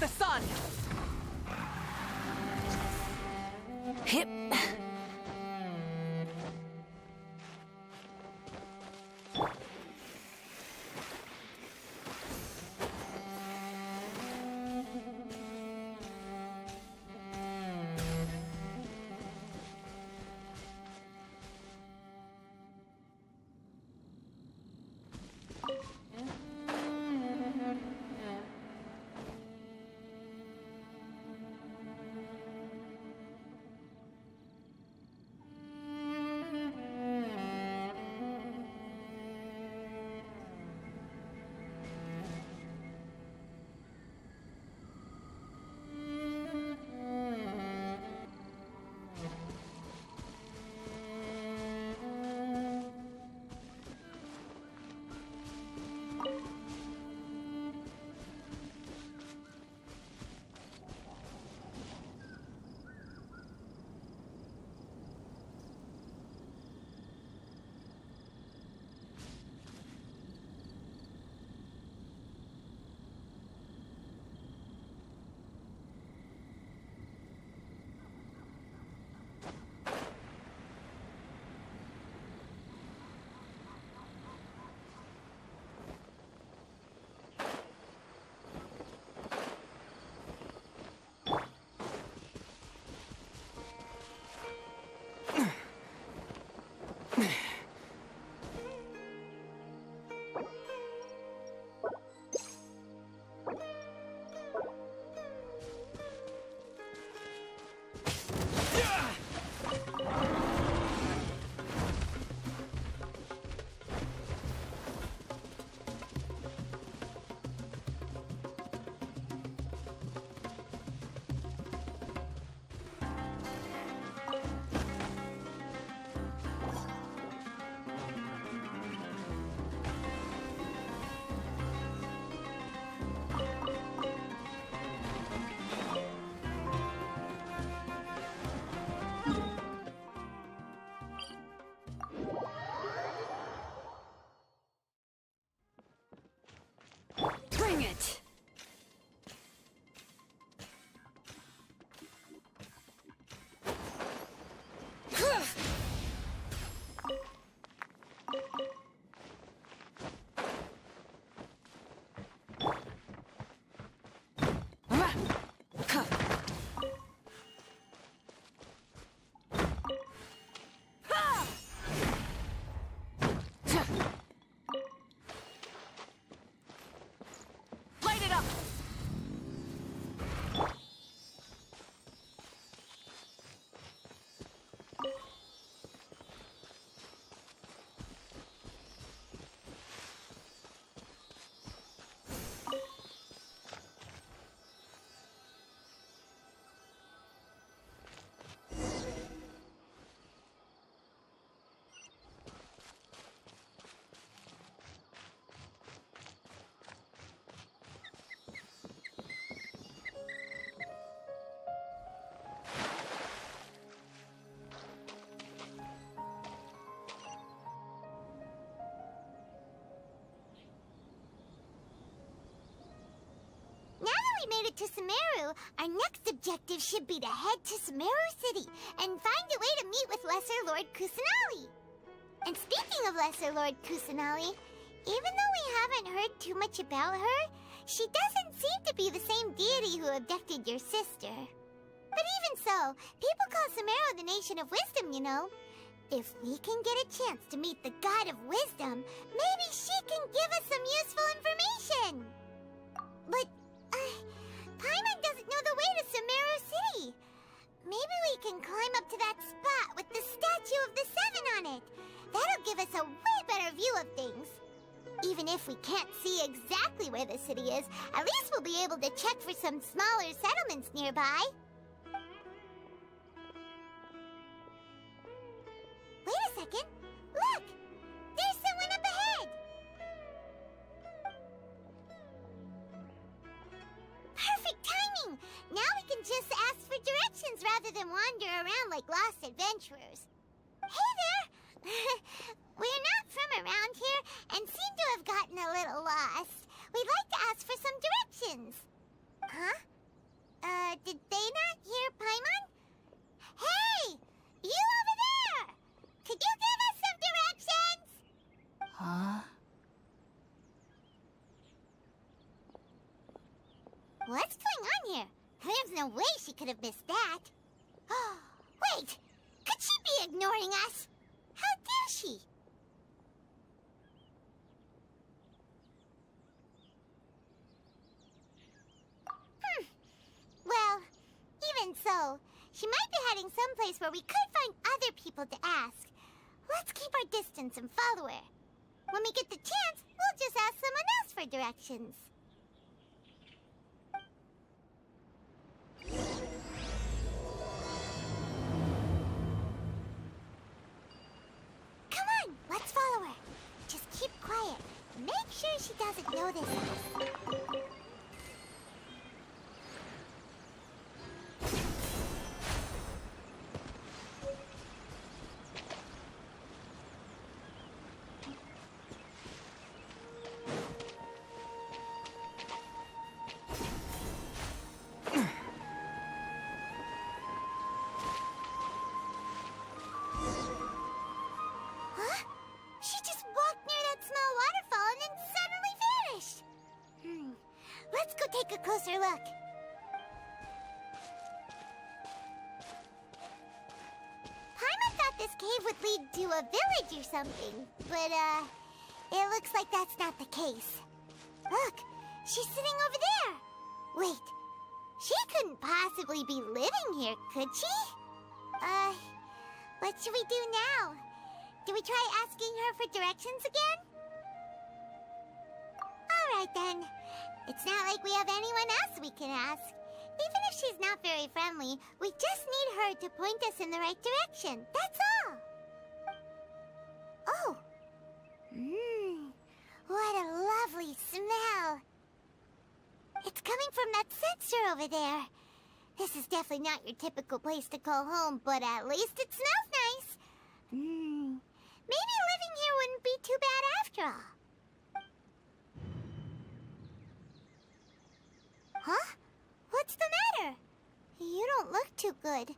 with the sun! Hip. Bring it! Light it up! We made it to Sumeru. Our next objective should be to head to Sumeru City and find a way to meet with Lesser Lord Kusanali. And speaking of Lesser Lord Kusanali, even though we haven't heard too much about her, she doesn't seem to be the same deity who abducted your sister. But even so, people call Sumeru the Nation of Wisdom, you know. If we can get a chance to meet the God of Wisdom, maybe she can give us some useful information. But Paimon doesn't know the way to Sumeru City. Maybe we can climb up to that spot with the statue of the Seven on it. That'll give us a way better view of things. Even if we can't see exactly where the city is, at least we'll be able to check for some smaller settlements nearby. Wait a second. Look! There's someone up ahead! Perfect timing! Now we can just ask for directions rather than wander around like lost adventurers. Hey there! We're not from around here and seem to have gotten a little lost. We'd like to ask for some directions. Huh? Did they not hear Paimon? Hey! You over there! Could you give us some directions? Huh? What's going on here? There's no way she could have missed that. Wait! Could she be ignoring us? How dare she? Well, even so, she might be heading someplace where we could find other people to ask. Let's keep our distance and follow her. When we get the chance, we'll just ask someone else for directions. Come on, let's follow her. Just keep quiet. Make sure she doesn't notice us. Huh? She just walked near that small waterfall and then suddenly vanished. Let's go take a closer look. Paimon thought this cave would lead to a village or something, but, it looks like that's not the case. Look, she's sitting over there. Wait, she couldn't possibly be living here, could she? What should we do now? Do we try asking her for directions again? Alright then. It's not like we have anyone else we can ask. Even if she's not very friendly, we just need her to point us in the right direction. That's all. Oh. What a lovely smell. It's coming from that sensor over there. This is definitely not your typical place to call home, but at least it smells nice. Maybe living here wouldn't be too bad after all. Huh? What's the matter? You don't look too good.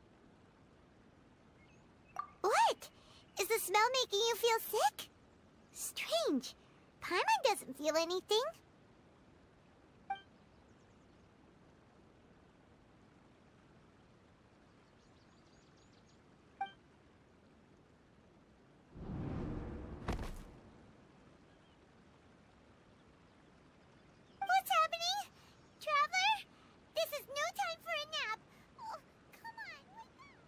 What? Is the smell making you feel sick? Strange. Paimon doesn't feel anything. What's happening? Traveler? This is no time for a nap. Oh, come on, wake up.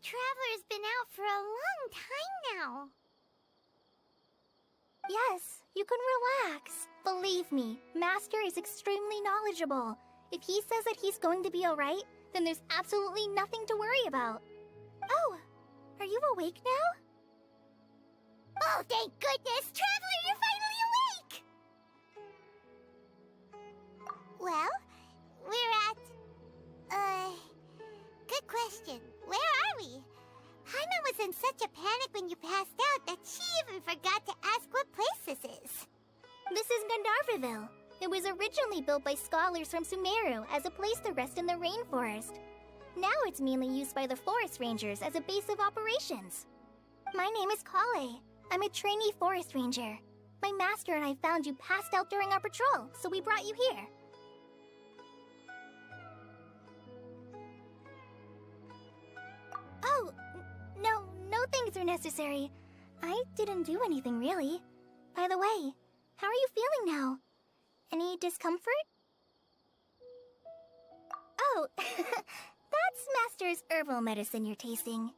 Traveler's been out for a long time now. Yes, you can relax. Believe me, Master is extremely knowledgeable. If he says that he's going to be alright, then there's absolutely nothing to worry about. Oh, are you awake now? Oh, thank goodness! Traveler, you're finally awake! Well, we're at... Good question. Where are we? Paimon was in such a panic when you passed out that she even forgot to ask what place this is. This is Gandharvaville. It was originally built by scholars from Sumeru as a place to rest in the rainforest. Now it's mainly used by the forest rangers as a base of operations. My name is Kale. I'm a trainee forest ranger. My master and I found you passed out during our patrol, so we brought you here. Oh, no things are necessary. I didn't do anything, really. By the way, how are you feeling now? Any discomfort? Oh, that's Master's herbal medicine you're tasting.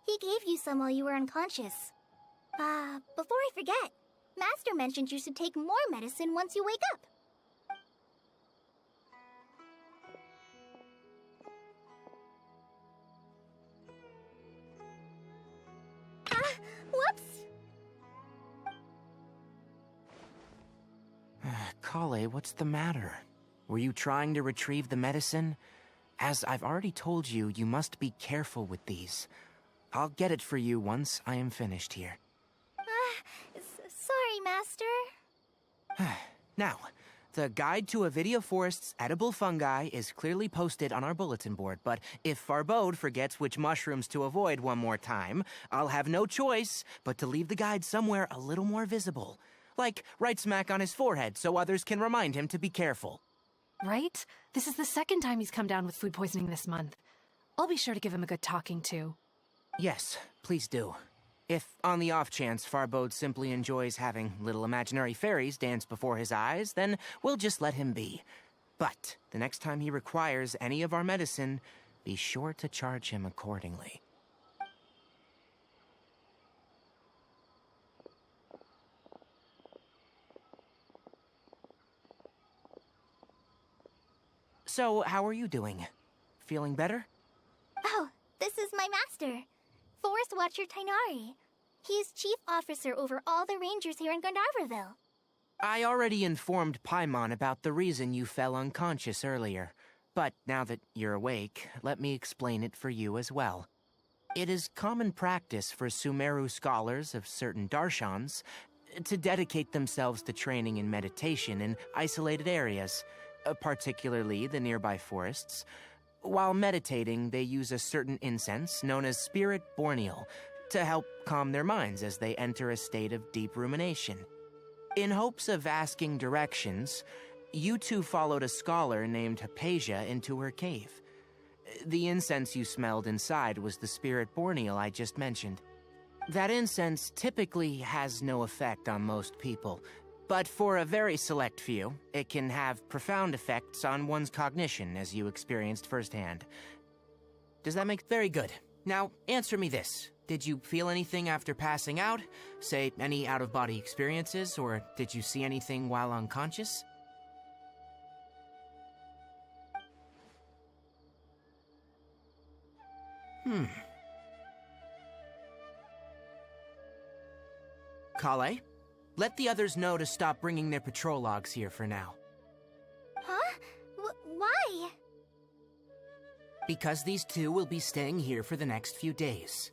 He gave you some while you were unconscious. Before I forget, Master mentioned you should take more medicine once you wake up. Whoops! Kale, what's the matter? Were you trying to retrieve the medicine? As I've already told you, you must be careful with these. I'll get it for you once I am finished here. Sorry, Master. Now, the Guide to Avidia Forest's edible fungi is clearly posted on our bulletin board, but if Farbode forgets which mushrooms to avoid one more time, I'll have no choice but to leave the guide somewhere a little more visible. Like right smack on his forehead so others can remind him to be careful. Right? This is the second time he's come down with food poisoning this month. I'll be sure to give him a good talking to. Yes, please do. If, on the off chance, Farbode simply enjoys having little imaginary fairies dance before his eyes, then we'll just let him be. But the next time he requires any of our medicine, be sure to charge him accordingly. So, how are you doing? Feeling better? Oh, this is my master, Forest Watcher Tainari. He is chief officer over all the rangers here in Gandharvaville. I already informed Paimon about the reason you fell unconscious earlier. But now that you're awake, let me explain it for you as well. It is common practice for Sumeru scholars of certain darshans to dedicate themselves to training in meditation in isolated areas, particularly the nearby forests. While meditating, they use a certain incense known as spirit borneal to help calm their minds as they enter a state of deep rumination. In hopes of asking directions, you two followed a scholar named Hypatia into her cave. The incense you smelled inside was the spirit borneal I just mentioned. That incense typically has no effect on most people, but for a very select few, it can have profound effects on one's cognition, as you experienced firsthand. Does that make very good? Now, answer me this. Did you feel anything after passing out? Say, any out-of-body experiences, or did you see anything while unconscious? Kale, let the others know to stop bringing their patrol logs here for now. Huh? Why? Because these two will be staying here for the next few days.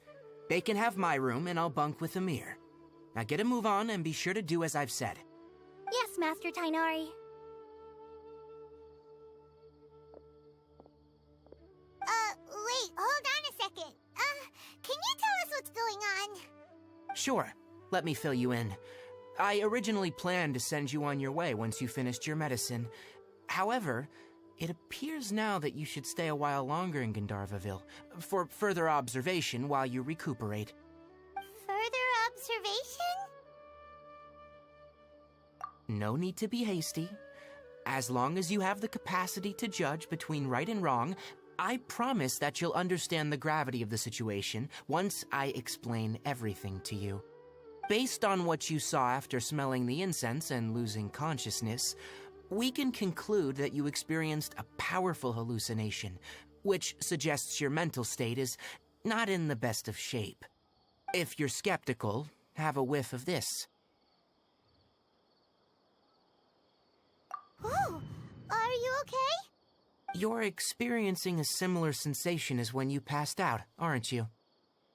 They can have my room and I'll bunk with Amir. Now get a move on and be sure to do as I've said. Yes, Master Tainari. Wait, hold on a second. Can you tell us what's going on? Sure, let me fill you in. I originally planned to send you on your way once you finished your medicine. However, it appears now that you should stay a while longer in Gandharvaville for further observation while you recuperate. Further observation? No need to be hasty. As long as you have the capacity to judge between right and wrong, I promise that you'll understand the gravity of the situation once I explain everything to you. Based on what you saw after smelling the incense and losing consciousness, we can conclude that you experienced a powerful hallucination, which suggests your mental state is not in the best of shape. If you're skeptical, have a whiff of this. Oh, are you okay? You're experiencing a similar sensation as when you passed out, aren't you?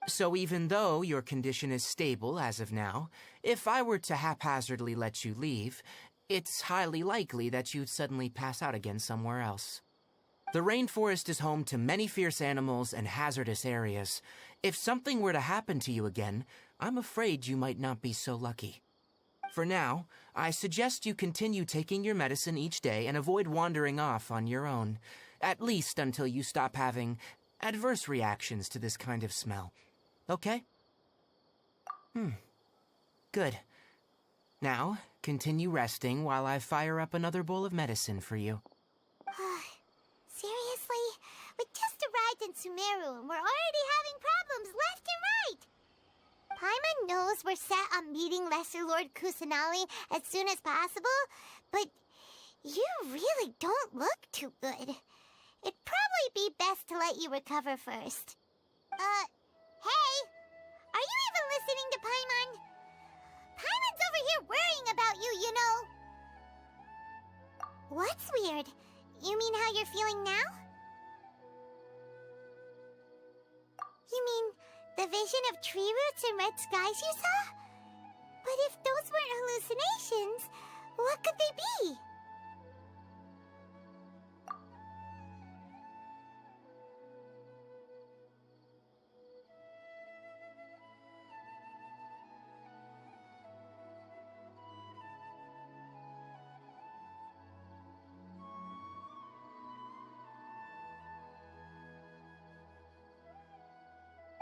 So even though your condition is stable as of now, if I were to haphazardly let you leave, it's highly likely that you'd suddenly pass out again somewhere else. The rainforest is home to many fierce animals and hazardous areas. If something were to happen to you again, I'm afraid you might not be so lucky. For now, I suggest you continue taking your medicine each day and avoid wandering off on your own, at least until you stop having adverse reactions to this kind of smell. Okay? Good. Now, continue resting while I fire up another bowl of medicine for you. Seriously? We just arrived in Sumeru and we're already having problems left and right! Paimon knows we're set on meeting Lesser Lord Kusanali as soon as possible, but you really don't look too good. It'd probably be best to let you recover first. Hey! Are you even listening to Paimon? Paimon's over here worrying about you, you know! What's weird? You mean how you're feeling now? You mean the vision of tree roots and red skies you saw? But if those weren't hallucinations, what could they be?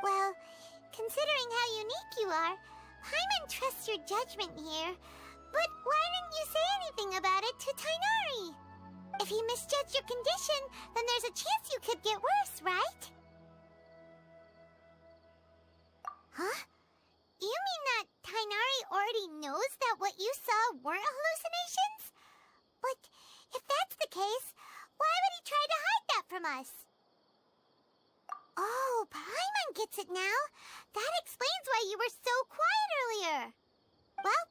Well, considering how unique you are, Paimon trusts your judgment here. But why didn't you say anything about it to Tainari? If he misjudged your condition, then there's a chance you could get worse, right? Huh? You mean that Tainari already knows that what you saw weren't hallucinations? But if that's the case, why would he try to hide that from us? Oh, Paimon gets it now. That explains why you were so quiet earlier. Well,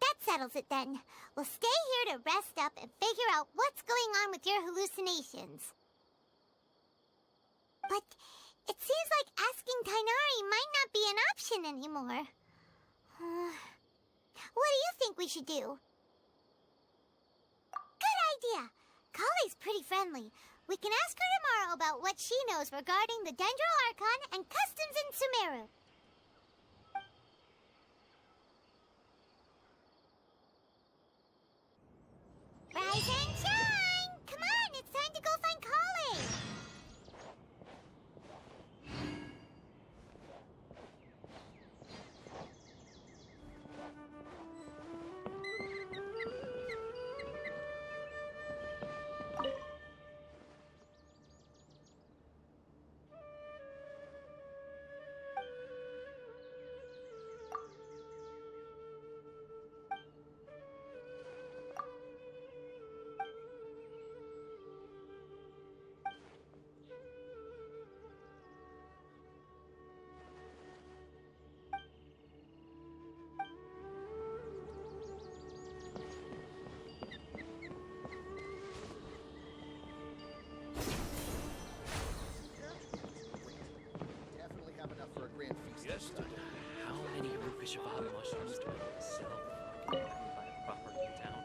that settles it then. We'll stay here to rest up and figure out what's going on with your hallucinations. But it seems like asking Tainari might not be an option anymore. What do you think we should do? Good idea. Kale's pretty friendly. We can ask her tomorrow about what she knows regarding the Dendro Archon and customs in Sumeru. Rise and shine! Come on, it's time to go find Kale! Definitely have enough for a grand feast. Yes, how many Rukashava mushrooms do I sell? By a property in town.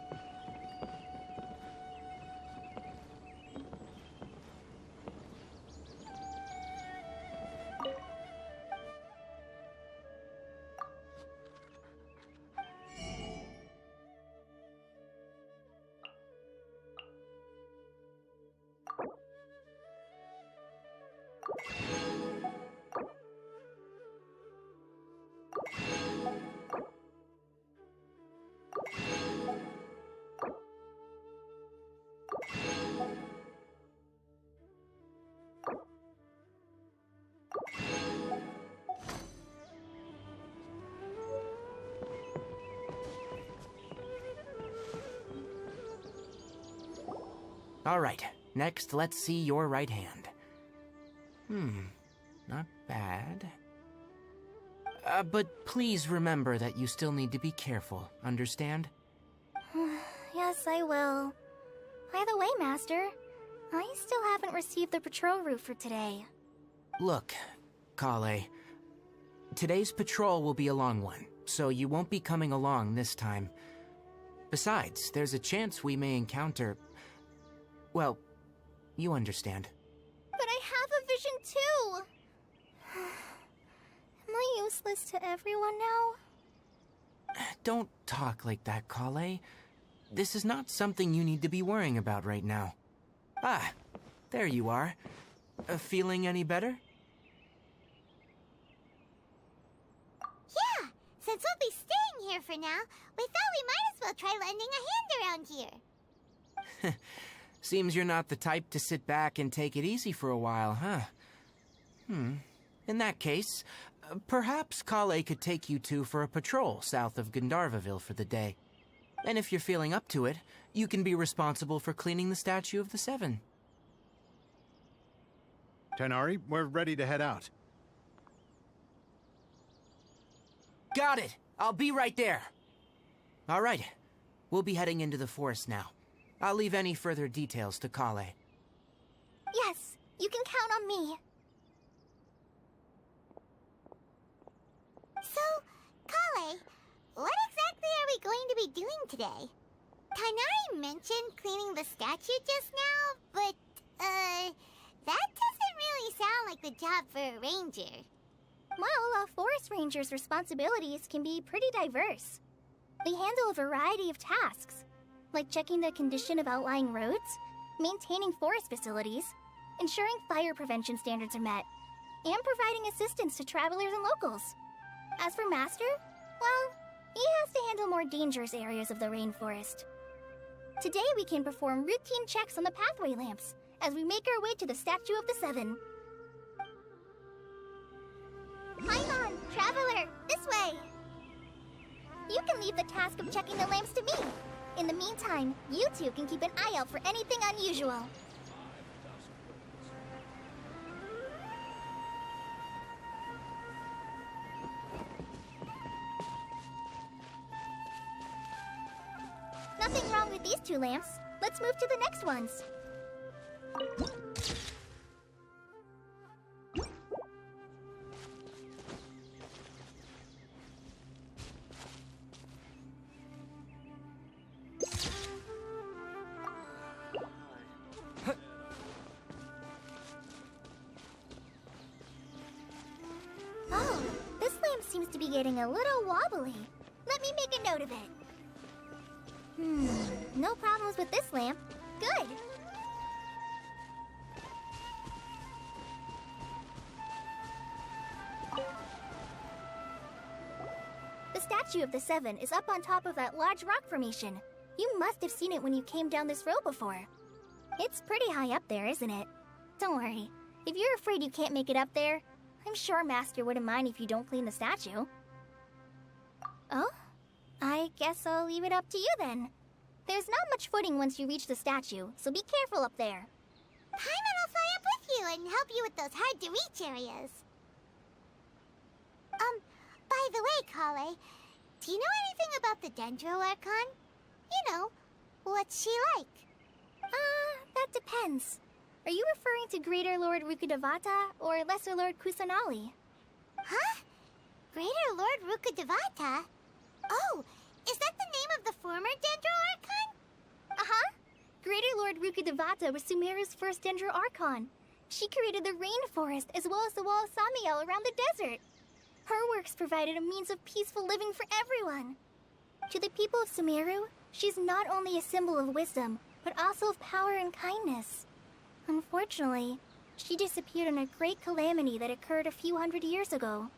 All right, next let's see your right hand. Not bad. But please remember that you still need to be careful, understand? Yes, I will. By the way, Master, I still haven't received the patrol route for today. Look, Kale, today's patrol will be a long one, so you won't be coming along this time. Besides, there's a chance we may encounter... well, you understand. But I have a vision too! Am I useless to everyone now? Don't talk like that, Kale. This is not something you need to be worrying about right now. Ah, there you are. Feeling any better? Yeah, since we'll be staying here for now, we thought we might as well try lending a hand around here. Seems you're not the type to sit back and take it easy for a while, huh? In that case, perhaps Kale could take you two for a patrol south of Gandharvaville for the day. And if you're feeling up to it, you can be responsible for cleaning the Statue of the Seven. Tighnari, we're ready to head out. Got it! I'll be right there! All right, we'll be heading into the forest now. I'll leave any further details to Kale. Yes, you can count on me. So, Kale, what exactly are we going to be doing today? Tighnari mentioned cleaning the statue just now, but, that doesn't really sound like the job for a ranger. Well, a forest ranger's responsibilities can be pretty diverse. They handle a variety of tasks, like checking the condition of outlying roads, maintaining forest facilities, ensuring fire prevention standards are met, and providing assistance to travelers and locals. As for Master, well, he has to handle more dangerous areas of the rainforest. Today we can perform routine checks on the pathway lamps as we make our way to the Statue of the Seven. Paimon, traveler, this way! You can leave the task of checking the lamps to me. In the meantime, you two can keep an eye out for anything unusual. Nothing wrong with these two lamps. Let's move to the next ones. Oh, this lamp seems to be getting a little wobbly. Let me make a note of it. No problems with this lamp. Good. The Statue of the Seven is up on top of that large rock formation. You must have seen it when you came down this road before. It's pretty high up there, isn't it? Don't worry. If you're afraid you can't make it up there, I'm sure Master wouldn't mind if you don't clean the statue. Oh? I guess I'll leave it up to you then. There's not much footing once you reach the statue, so be careful up there. Paimon will fly up with you and help you with those hard-to-reach areas. By the way, Kale, do you know anything about the Dendro Archon? You know, what's she like? That depends. Are you referring to Greater Lord Rukkhadevata or Lesser Lord Kusanali? Huh? Greater Lord Rukkhadevata? Oh, is that the name of the former Dendro Archon? Uh-huh. Greater Lord Rukkhadevata was Sumeru's first Dendro Archon. She created the rainforest as well as the wall of Samiel around the desert. Her works provided a means of peaceful living for everyone. To the people of Sumeru, she's not only a symbol of wisdom, but also of power and kindness. Unfortunately, she disappeared in a great calamity that occurred a few hundred years ago.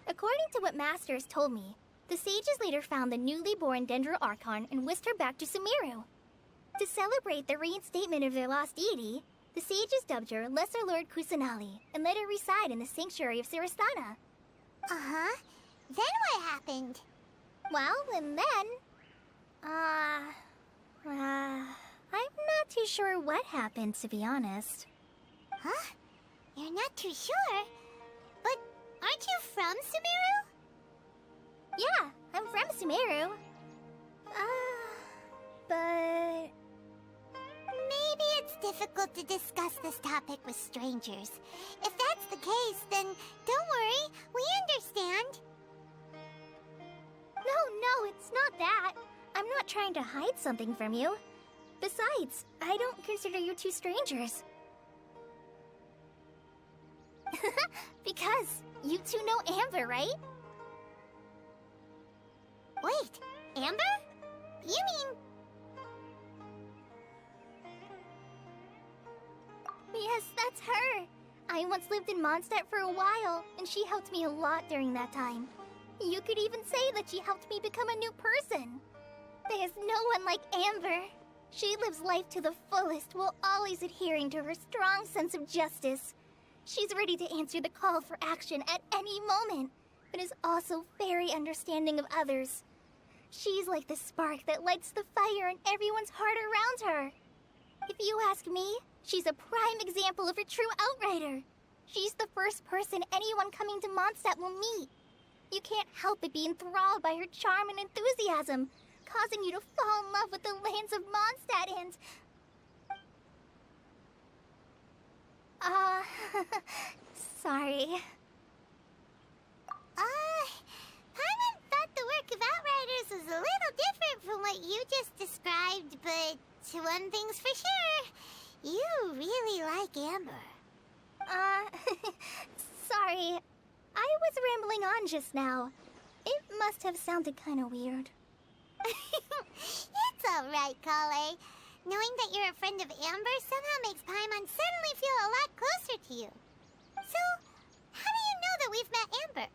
According to what Master has told me, the sages later found the newly born Dendro Archon and whisked her back to Sumeru. To celebrate the reinstatement of their lost deity, the sages dubbed her Lesser Lord Kusanali and let her reside in the sanctuary of Siristana. Uh-huh. Then what happened? Well, and then... I'm not too sure what happened, to be honest. Huh? You're not too sure? Aren't you from Sumeru? Yeah, I'm from Sumeru. But... Maybe it's difficult to discuss this topic with strangers. If that's the case, then don't worry, we understand. No, it's not that. I'm not trying to hide something from you. Besides, I don't consider you two strangers. Because you two know Amber, right? Wait, Amber? You mean... Yes, that's her. I once lived in Mondstadt for a while, and she helped me a lot during that time. You could even say that she helped me become a new person. There's no one like Amber. She lives life to the fullest while always adhering to her strong sense of justice. She's ready to answer the call for action at any moment, but is also very understanding of others. She's like the spark that lights the fire in everyone's heart around her. If you ask me, she's a prime example of a true outrider. She's the first person anyone coming to Mondstadt will meet. You can't help but be enthralled by her charm and enthusiasm, causing you to fall in love with the lands of Mondstadt and... sorry. Paimon thought the work of Outriders was a little different from what you just described, but one thing's for sure, you really like Amber. Sorry. I was rambling on just now. It must have sounded kind of weird. It's alright, Kale. Knowing that you're a friend of Amber somehow makes Paimon suddenly feel a lot closer to you. So, how do you know that we've met Amber?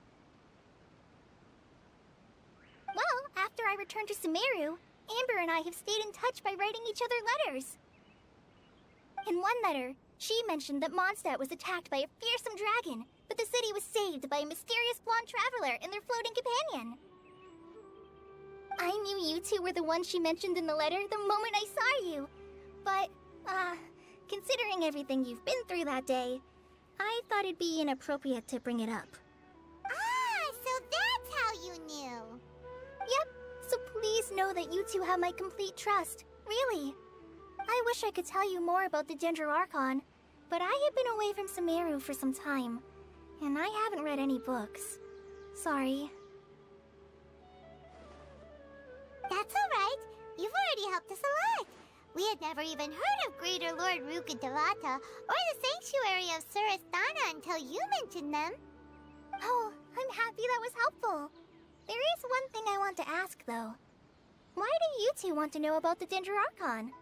Well, after I returned to Sumeru, Amber and I have stayed in touch by writing each other letters. In one letter, she mentioned that Mondstadt was attacked by a fearsome dragon, but the city was saved by a mysterious blonde traveler and their floating companion. I knew you two were the ones she mentioned in the letter the moment I saw you. But, considering everything you've been through that day, I thought it'd be inappropriate to bring it up. Ah, so that's how you knew. Yep, so please know that you two have my complete trust, really. I wish I could tell you more about the Ginger Archon, but I have been away from Sumeru for some time, and I haven't read any books. Sorry. That's alright. You've already helped us a lot. We had never even heard of Greater Lord Rukkhadevata or the Sanctuary of Surasthana until you mentioned them. Oh, I'm happy that was helpful. There is one thing I want to ask, though. Why do you two want to know about the Ginger Archon?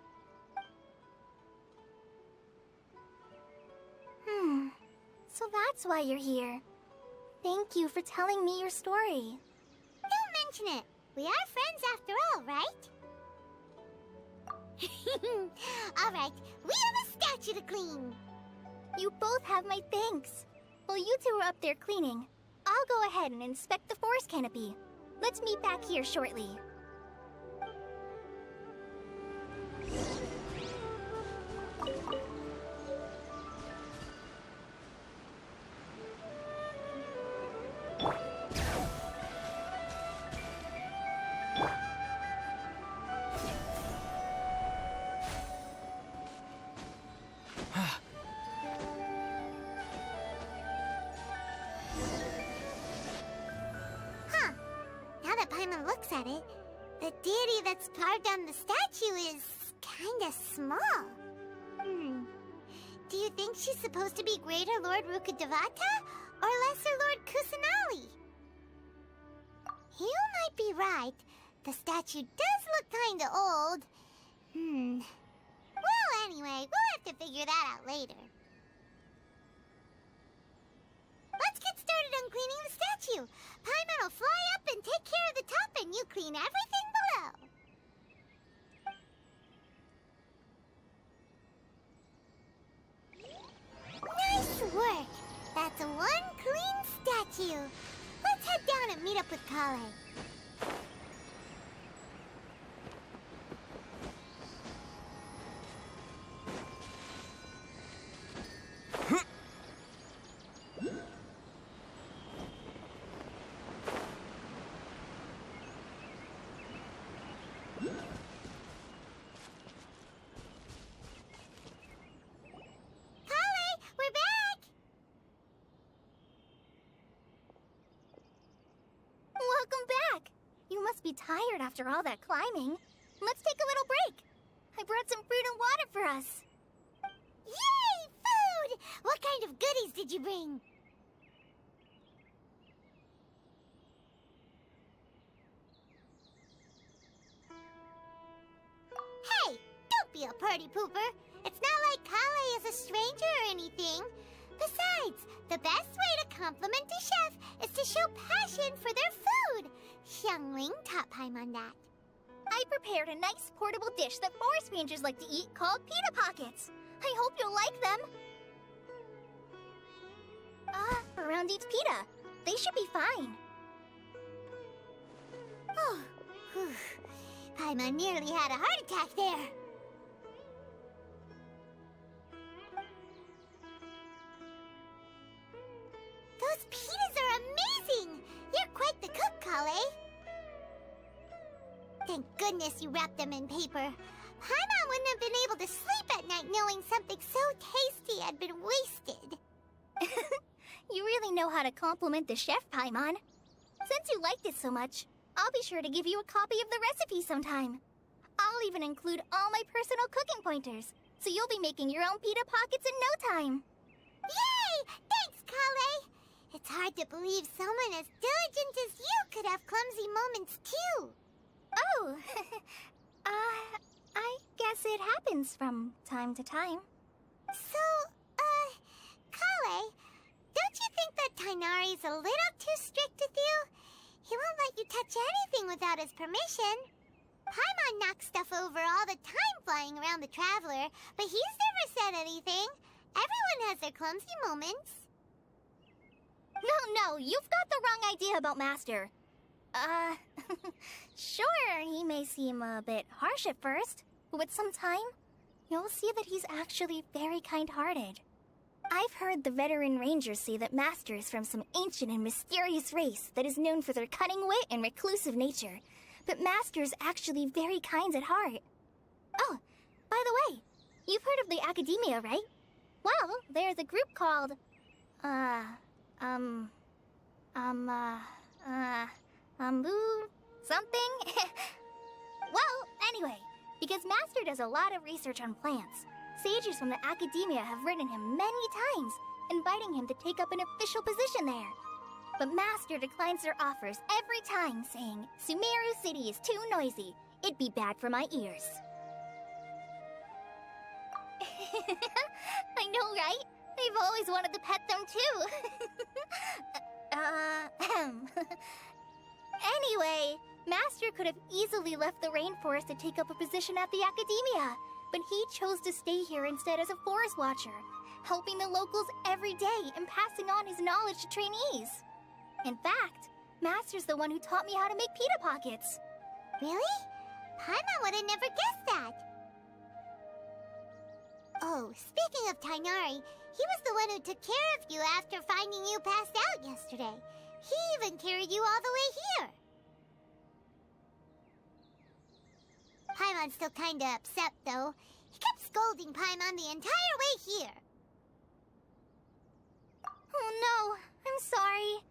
So that's why you're here. Thank you for telling me your story. Don't mention it. We are friends after all, right? Alright, we have a statue to clean. You both have my thanks. While you two are up there cleaning, I'll go ahead and inspect the forest canopy. Let's meet back here shortly. Now that Paimon looks at it, the deity that's carved on the statue is kinda small. Do you think she's supposed to be Greater Lord Rukkhadevata or Lesser Lord Kusanali? You might be right. The statue does look kinda old. Well, anyway, we'll have to figure that out later. Let's get started on cleaning the statue. Paimon will fly up and take care of the top, and you clean everything below. Nice work. That's one clean statue. Let's head down and meet up with Kale. must be tired after all that climbing. Let's take a little break. I brought some fruit and water for us. Yay! Food! What kind of goodies did you bring? Hey! Don't be a party pooper! It's not like Kale is a stranger or anything. Besides, the best way to compliment a chef is to show passion for their food. Xiangling taught Paimon that. I prepared a nice portable dish that forest rangers like to eat called pita pockets. I hope you'll like them. Around eats pita. They should be fine. Oh, whew. Paimon nearly had a heart attack there. Those pitas are amazing! You're quite the cook, Kale. Thank goodness you wrapped them in paper. Paimon wouldn't have been able to sleep at night knowing something so tasty had been wasted. You really know how to compliment the chef, Paimon. Since you liked it so much, I'll be sure to give you a copy of the recipe sometime. I'll even include all my personal cooking pointers, so you'll be making your own pita pockets in no time. Yay! Thanks, Kale! It's hard to believe someone as diligent as you could have clumsy moments, too. Oh, I guess it happens from time to time. So, Kale, don't you think that Tainari's a little too strict with you? He won't let you touch anything without his permission. Paimon knocks stuff over all the time flying around the Traveler, but he's never said anything. Everyone has their clumsy moments. No, you've got the wrong idea about Master. Sure, he may seem a bit harsh at first, but with some time, you'll see that he's actually very kind-hearted. I've heard the veteran rangers say that Master is from some ancient and mysterious race that is known for their cunning wit and reclusive nature, but Master is actually very kind at heart. Oh, by the way, you've heard of the Academia, right? Well, there's a group called, something? Well, anyway, because Master does a lot of research on plants, sages from the Academia have written him many times, inviting him to take up an official position there. But Master declines their offers every time, saying, Sumeru City is too noisy. It'd be bad for my ears. I know, right? I've always wanted to pet them, too. Anyway, Master could have easily left the rainforest to take up a position at the Academia, but he chose to stay here instead as a forest watcher, helping the locals every day and passing on his knowledge to trainees. In fact, Master's the one who taught me how to make pita pockets. Really? Paimon would have never guessed that. Oh, speaking of Tainari, he was the one who took care of you after finding you passed out yesterday. He even carried you all the way here. Paimon's still kinda upset, though. He kept scolding Paimon the entire way here. Oh no, I'm sorry.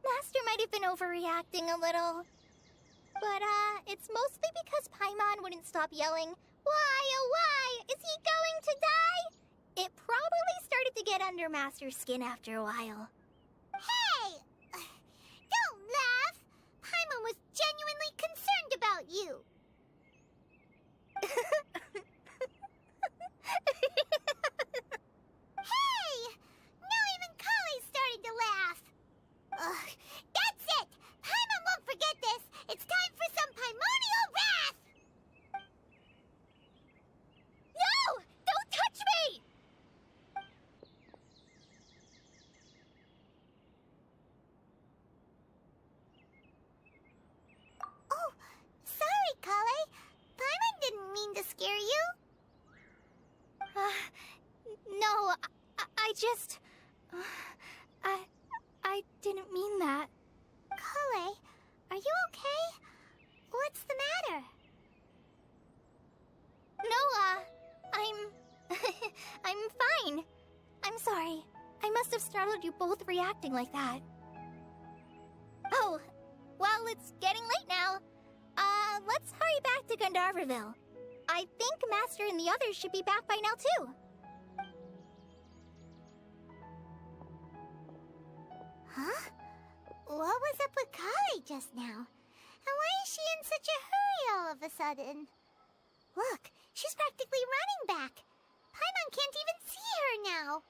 Master might have been overreacting a little. But, it's mostly because Paimon wouldn't stop yelling, Why, oh why, is he going to die? It probably started to get under Master's skin after a while. Hey! Don't laugh! Paimon was genuinely concerned about you. Hey! Now even Kale's starting to laugh. Ugh, that's it! Paimon won't forget this! It's time for some Paimonial wrath! No! Don't touch me! Oh, sorry, Kale. Paimon didn't mean to scare you. No, I just... I didn't mean that. Kale, are you okay? What's the matter? No, I'm fine. I'm sorry. I must have startled you both reacting like that. Oh, well, it's getting late now. let's hurry back to Gandharville. I think Master and the others should be back by now, too. Huh? What was up with Kali just now? And why is she in such a hurry all of a sudden? Look, she's practically running back. Paimon can't even see her now.